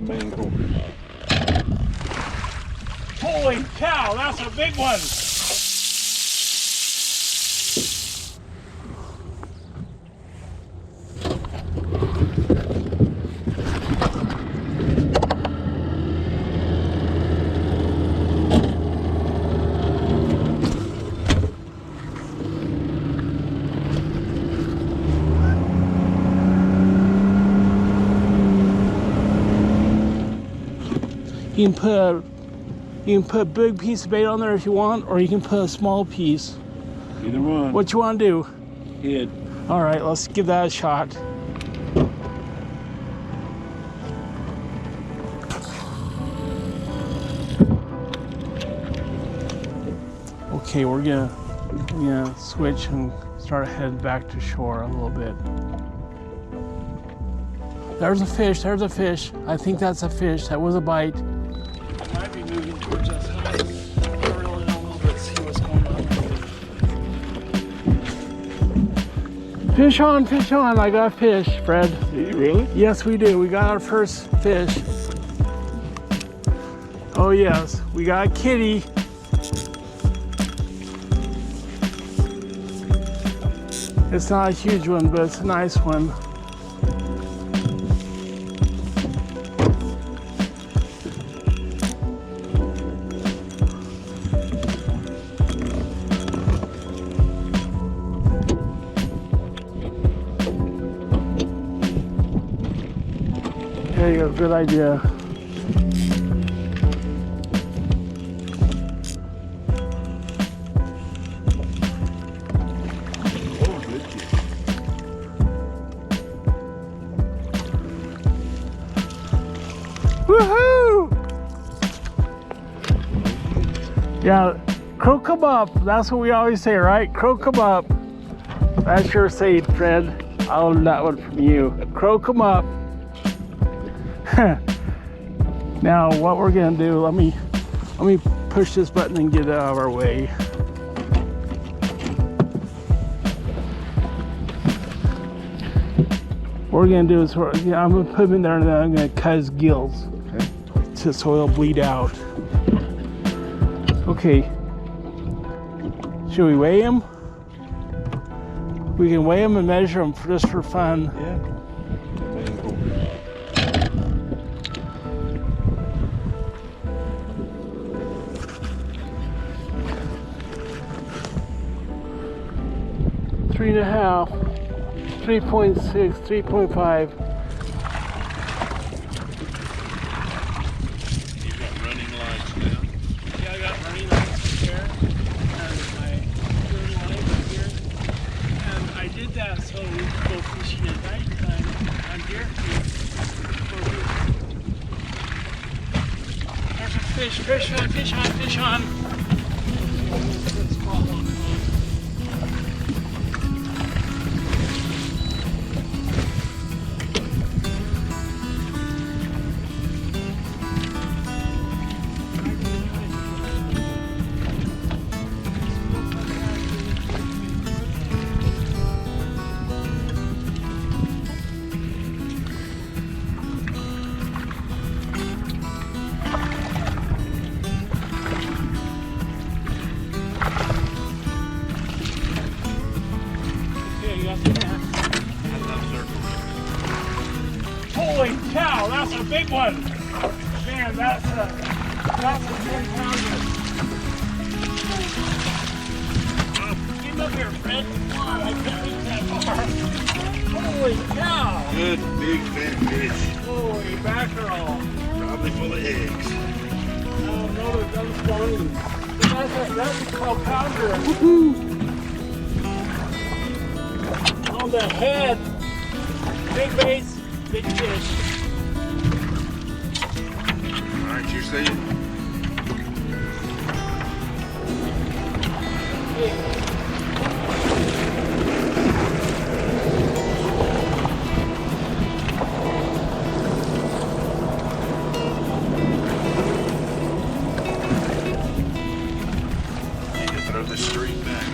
mangle. Holy cow, that's a big one. You can put a big piece of bait on there if you want, or you can put a small piece. Either one. What you want to do? Head. All right, let's give that a shot. Okay, we're gonna switch and start heading back to shore a little bit. There's a fish. There's a fish. I think that's a fish. That was a bite. Might be moving towards us. I really don't know. Let's see what's going on. Fish on, fish on. I got fish, Fred. Do you really? Yes, we do. We got our first fish. Oh, yes. We got a kitty. It's not a huge one, but it's a nice one. There you go, good idea. Woohoo! Yeah, croak 'em up. That's what we always say, right? Croak 'em up. That's your saying, Fred. I learned that one from you. Croak 'em up. Now what we're gonna do, let me push this button and get it out of our way. What we're gonna do is, I'm gonna put him in there and then I'm gonna cut his gills, okay, so he'll bleed out. Okay, should we weigh him? We can weigh him and measure him just for fun. Yeah. Mangle. Three and a half, 3.6, 3.5. You've got running lights now. Yeah, I got running lights here, and my third light up here. And I did that so we could go fishing at night time on deer feed. There's a fish, fish on, fish on, fish on. Holy cow, that's a big one. Man, that's a 10-pounder. Get him up here, Fred. Come on, I can't reach that far. Holy cow. Good big fat fish. Holy mackerel. Probably full of eggs. Oh, no, they're done spawning. That's a 12-pounder. Woohoo! On the head. Big bass, big fish. All right, you see it? You can throw this straight back.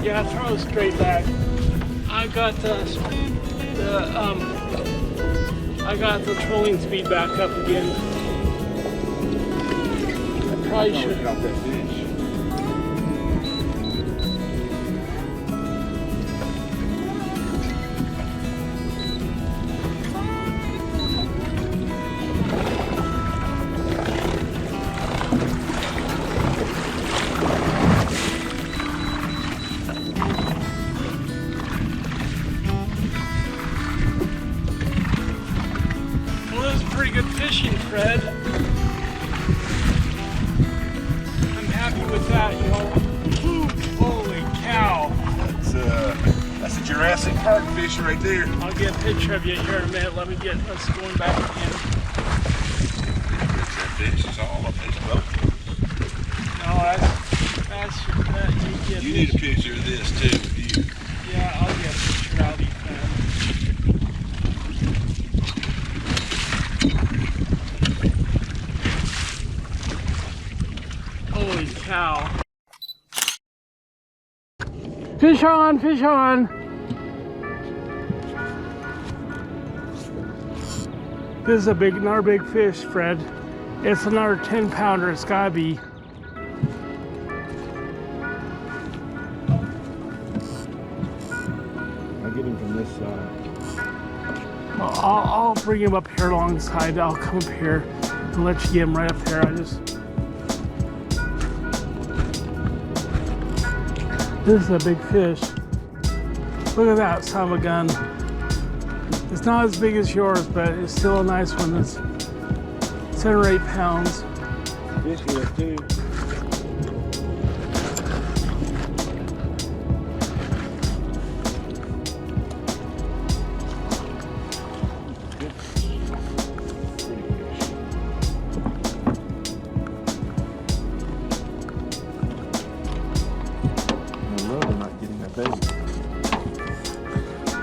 Yeah, throw it straight back. I got I got the trolling speed back up again. I probably should. Got that fish. Pretty good fishing, Fred. I'm happy with that, you know. Ooh, holy cow. That's a Jurassic Park fish right there. I'll get a picture of you here in a minute. Let me get us going back again. That fish is all up this boat. No, that's You need a picture of this too. Yeah, I'll get a picture out of you, man. Holy cow. Fish on, fish on. This is another big fish, Fred. It's another 10-pounder, it's gotta be. I'll get him from this side. I'll bring him up here alongside. I'll come up here and let you get him right up there. This is a big fish. Look at that son of a gun. It's not as big as yours, but it's still a nice one. It's 7 or 8 pounds. Fish here too.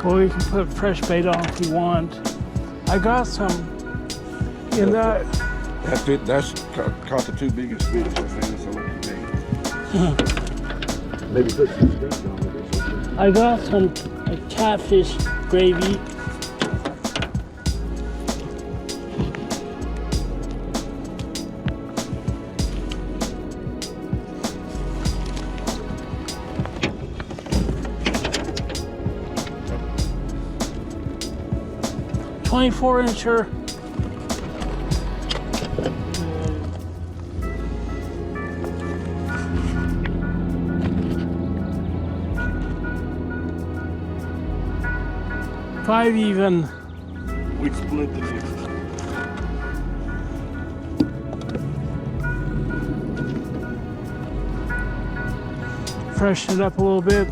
Well, you can put fresh bait on if you want. I got some in that. That's caught the 2 biggest fish. I found so lucky. Maybe put some steaks on it. I got some catfish gravy. .24-incher. Five even. We split the difference. Freshen it up a little bit.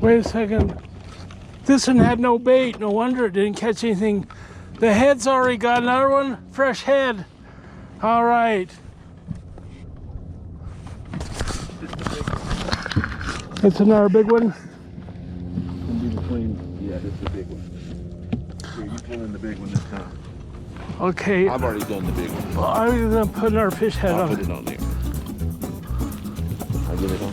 Wait a second. This one had no bait. No wonder it didn't catch anything. The head's already got another one. Fresh head. All right. It's another big one. Yeah, this is a big one. Here, you pull in the big one this time. Okay. I've already done the big one. Well, I'm gonna put another fish head I'll on. put it on there. I'll get it on.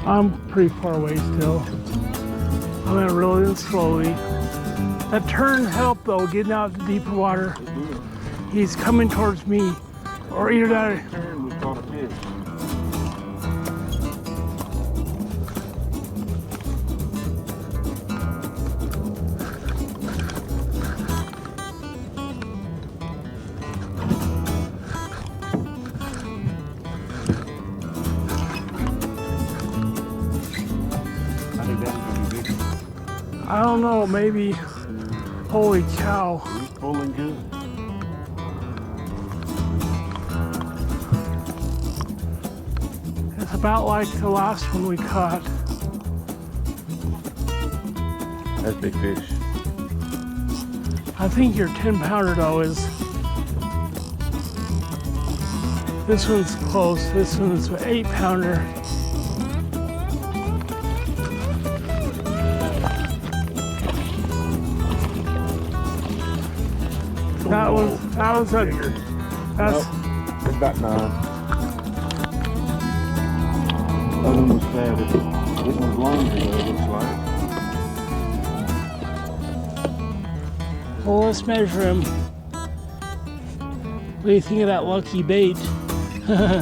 I'm pretty far away still. I'm gonna reel it in slowly. That turn helped though, getting out to deeper water. He's coming towards me. Or either that. Turn, we caught a fish. I don't know, maybe. Holy cow. He's pulling good. It's about like the last one we caught. That's big fish. I think your 10-pounder though is. This one's close. This one's an 8-pounder. That was a. That's. Nope. It's about 9. That one was fatter. This one's longer though, it looks like. Well, let's measure him. What do you think of that lucky bait? Well,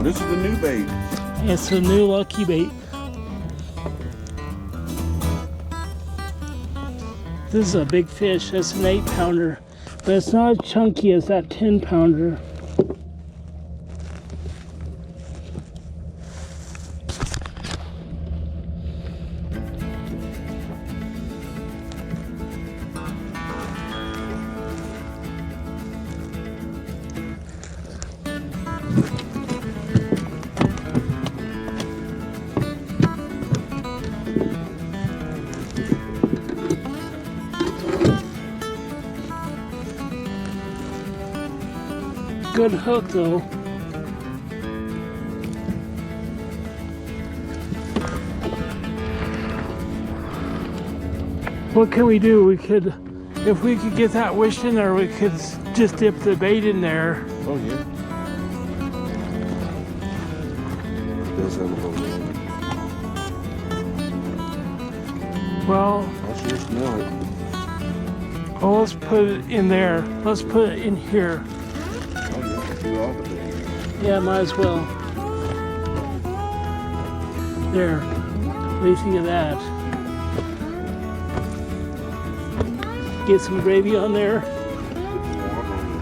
this is the new bait. It's a new lucky bait. This is a big fish. That's an 8-pounder, but it's not as chunky as that 10-pounder. Good hook though. What can we do? We could, if we could get that wish in there, we could just dip the bait in there. Oh yeah. It does have a little bit. Well, I sure smell it. well, let's put it in there. Let's put it in here. Oh yeah, do all the bait. Yeah, might as well. There. What do you think of that? Get some gravy on there. Put warm on the fish.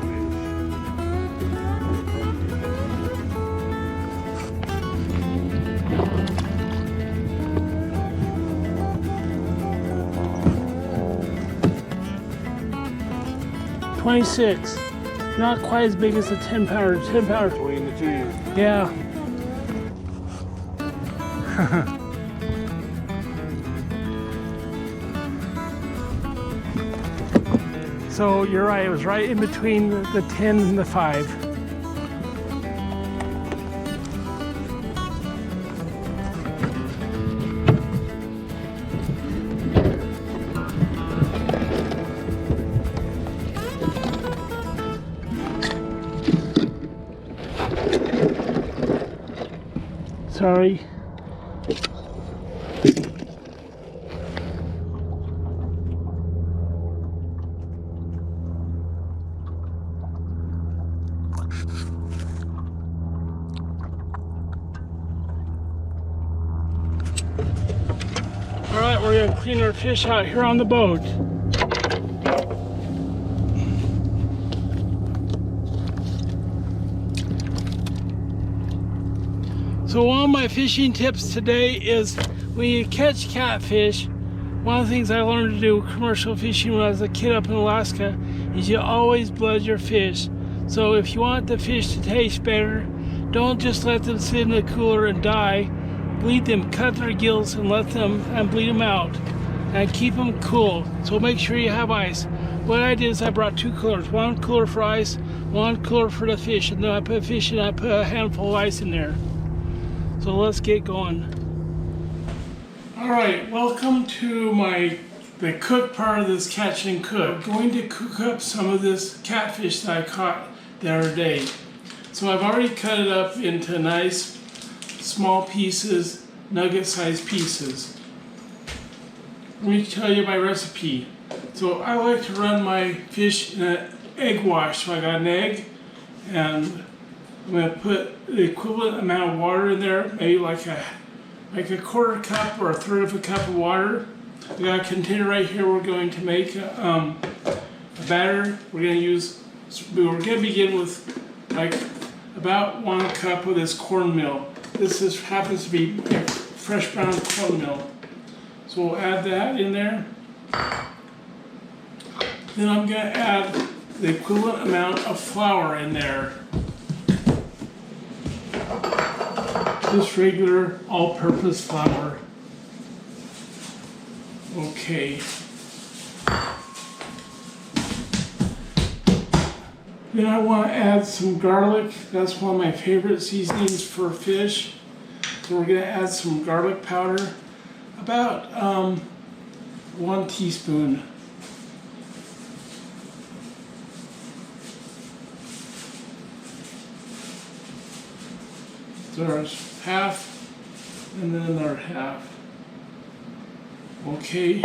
26. Not quite as big as the 10-pounder. 10-pounder. Between the two. Yeah. So you're right, it was right in between the 10 and the 5. Sorry. All right, we're gonna clean our fish out here on the boat. So one of my fishing tips today is when you catch catfish, one of the things I learned to do commercial fishing when I was a kid up in Alaska is you always blood your fish. So if you want the fish to taste better, don't just let them sit in the cooler and die. Bleed them, cut their gills and let them and bleed them out and keep them cool. So make sure you have ice. What I did is I brought 2 coolers, 1 cooler for ice, 1 cooler for the fish, and then I put fish and I put a handful of ice in there. So let's get going. All right, welcome to the cook part of this catch and cook. I'm going to cook up some of this catfish that I caught the other day. So I've already cut it up into nice small pieces, nugget-sized pieces. Let me tell you my recipe. So I like to run my fish in an egg wash. So I got an egg, and I'm going to put the equivalent amount of water in there, maybe like a quarter cup or a third of a cup of water. I got a container right here. We're going to make a batter. We're going to begin with like about 1 cup of this cornmeal. This happens to be fresh brown cornmeal. So we'll add that in there. Then I'm going to add the equivalent amount of flour in there. Just regular all-purpose flour. Okay. Then I want to add some garlic. That's one of my favorite seasonings for fish. So we're going to add some garlic powder, about 1 teaspoon. So there's half, and then another half. Okay.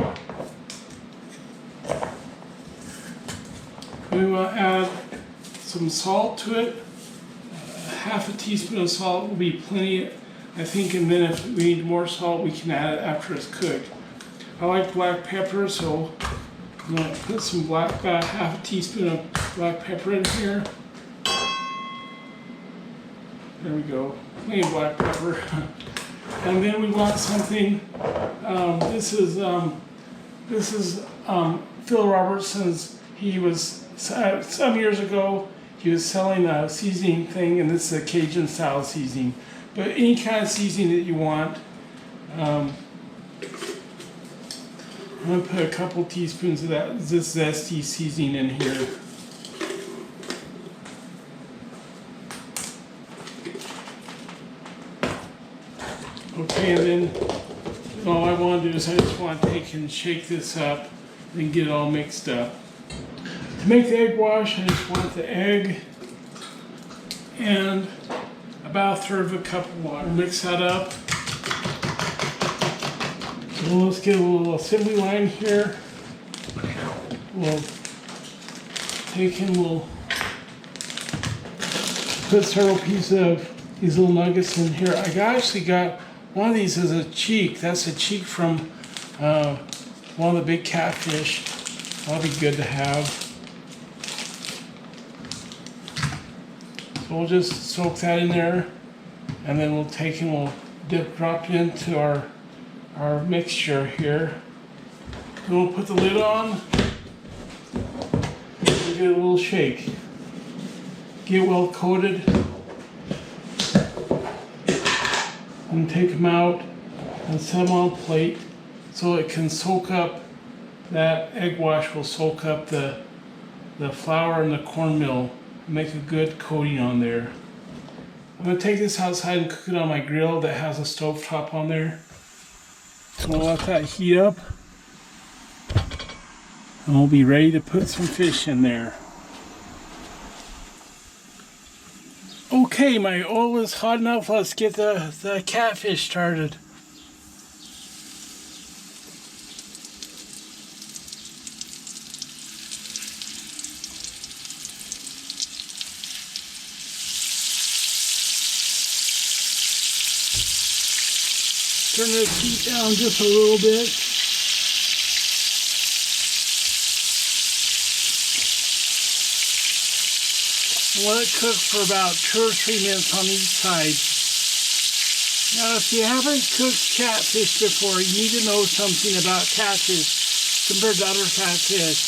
We want to add some salt to it. Half a teaspoon of salt will be plenty, I think, and then if we need more salt, we can add it after it's cooked. I like black pepper, so I'm going to put some about half a teaspoon of black pepper in here. There we go, plenty of black pepper. And then we want something, this is Phil Robertson's. He was, some years ago, he was selling a seasoning thing, and this is a Cajun style seasoning. But any kind of seasoning that you want. I'm going to put a couple teaspoons of this zesty seasoning in here. Okay, and then all I want to do is I just want to take and shake this up and get it all mixed up. To make the egg wash, I just want the egg and about 1/3 of a cup of water. Mix that up. So let's get a little assembly line here. We'll take and we'll put several pieces of these little nuggets in here. I actually got one of these as a cheek. That's a cheek from one of the big catfish. That'll be good to have. So we'll just soak that in there, and then we'll take and we'll drop it into our mixture here. Then we'll put the lid on and give it a little shake. Get well coated. And take them out and set them on a plate so it can soak up, that egg wash will soak up the flour and the cornmeal and make a good coating on there. I'm going to take this outside and cook it on my grill that has a stove top on there. So we'll let that heat up and we'll be ready to put some fish in there. Okay, my oil is hot enough. Let's get the catfish started. Turn the heat down just a little bit. Let it cook for about 2 or 3 minutes on each side. Now, if you haven't cooked catfish before, you need to know something about catfish compared to other catfish.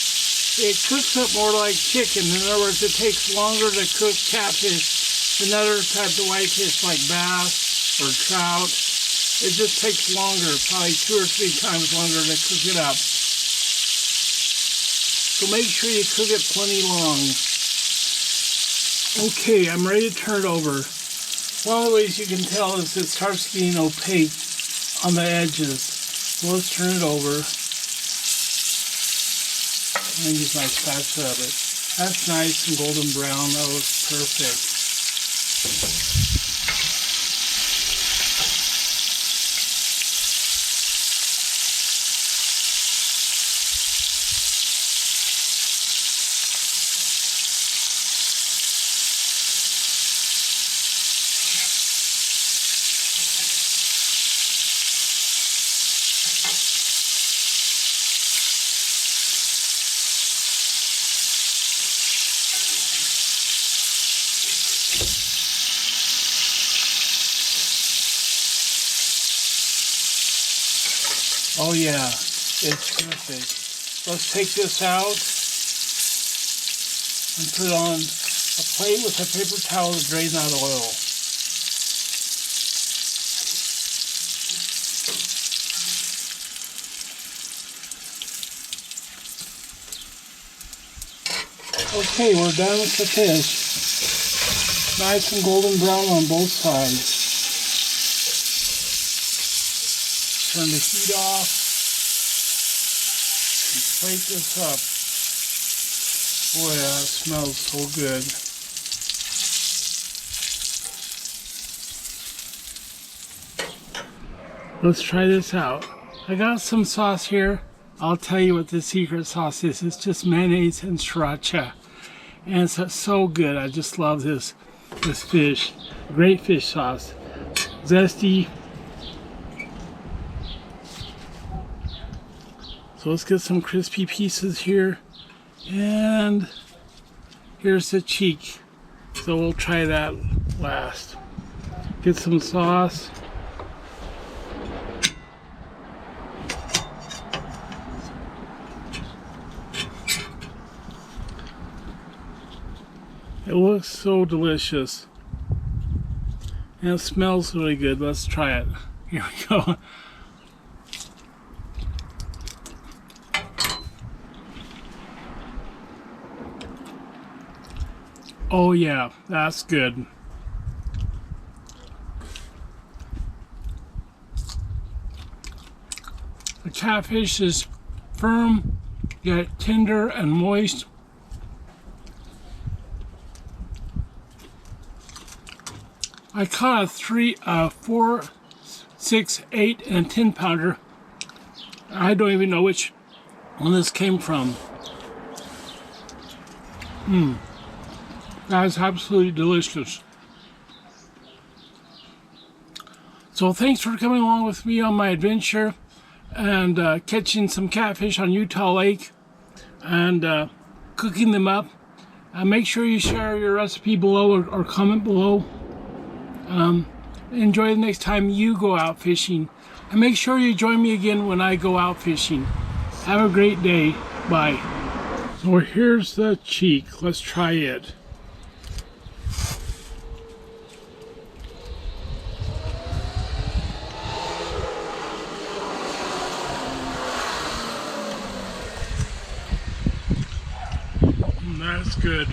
It cooks up more like chicken. In other words, it takes longer to cook catfish than other types of whitefish like bass or trout. It just takes longer, probably 2 or 3 times longer to cook it up. So make sure you cook it plenty long. Okay, I'm ready to turn it over. One of the ways you can tell is it starts getting opaque on the edges. So let's turn it over. And use my spatula of it. That's nice and golden brown. That looks perfect. Oh yeah, it's perfect. Let's take this out and put it on a plate with a paper towel to drain that oil. Okay, we're done with the fish. Nice and golden brown on both sides. Turn the heat off. And plate this up. Boy, that smells so good. Let's try this out. I got some sauce here. I'll tell you what the secret sauce is. It's just mayonnaise and sriracha. And it's so good. I just love this fish. Great fish sauce. Zesty. So let's get some crispy pieces here. And here's the cheek. So we'll try that last. Get some sauce. It looks so delicious. And it smells really good. Let's try it. Here we go. Oh yeah, that's good. The catfish is firm, yet tender and moist. I caught a 3, 4, 6, 8, and a 10 pounder. I don't even know which one this came from. That is absolutely delicious. So thanks for coming along with me on my adventure and catching some catfish on Utah Lake and cooking them up. Make sure you share your recipe below or comment below. Enjoy the next time you go out fishing. And make sure you join me again when I go out fishing. Have a great day. Bye. So here's the cheek. Let's try it. That's good.